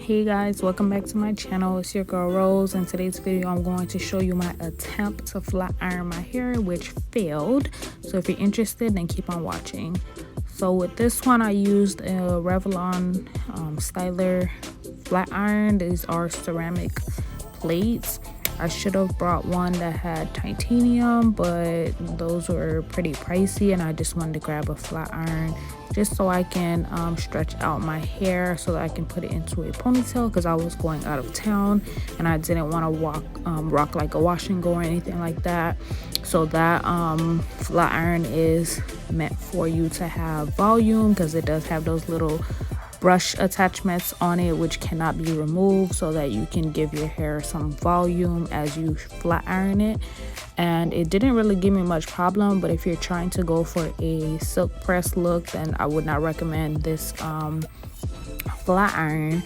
Hey guys, welcome back to my channel. It's your girl Rose. In today's video I'm going to show you my attempt to flat iron my hair, which failed. So if you're interested, then keep on watching. So with this one I used a Revlon styler flat iron. These are ceramic plates. I should have brought one that had titanium, but those were pretty pricey and I just wanted to grab a flat iron just so I can stretch out my hair so that I can put it into a ponytail, because I was going out of town and I didn't want to rock like a wash and go or anything like that. So that flat iron is meant for you to have volume, because it does have those little brush attachments on it which cannot be removed, so that you can give your hair some volume as you flat iron it. And it didn't really give me much problem, but if you're trying to go for a silk press look, then I would not recommend this flat iron.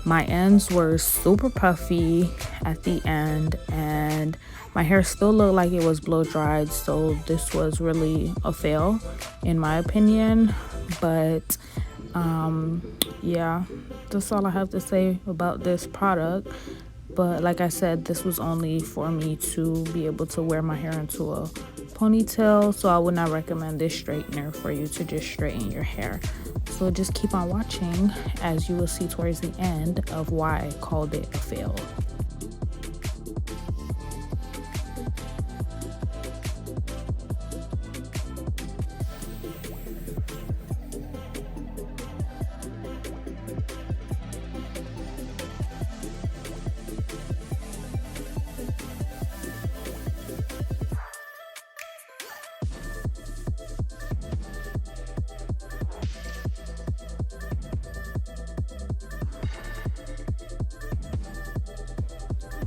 My ends were super puffy at the end and my hair still looked like it was blow dried, so this was really a fail in my opinion. But yeah, that's all I have to say about this product. But like I said, this was only for me to be able to wear my hair into a ponytail, so I would not recommend this straightener for you to just straighten your hair. So just keep on watching, as you will see towards the end of why I called it a fail.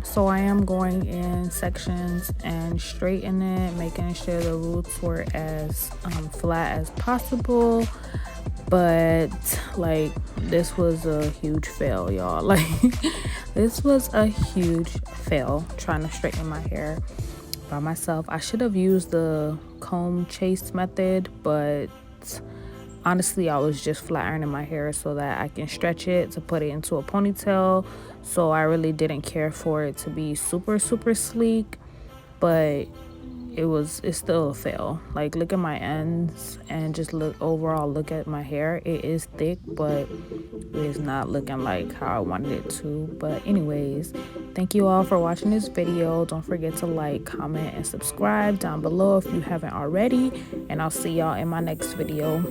So I am going in sections and straightening it, making sure the roots were as flat as possible. But like, this was a huge fail, y'all. Like this was a huge fail trying to straighten my hair by myself. I should have used the comb chase method, but honestly I was just flat ironing my hair so that I can stretch it to put it into a ponytail. So I really didn't care for it to be super sleek, but it's still a fail. Like, look at my ends and just look at my hair. It is thick, but it is not looking like how I wanted it to. But anyways, thank you all for watching this video. Don't forget to like, comment, and subscribe down below if you haven't already, and I'll see y'all in my next video.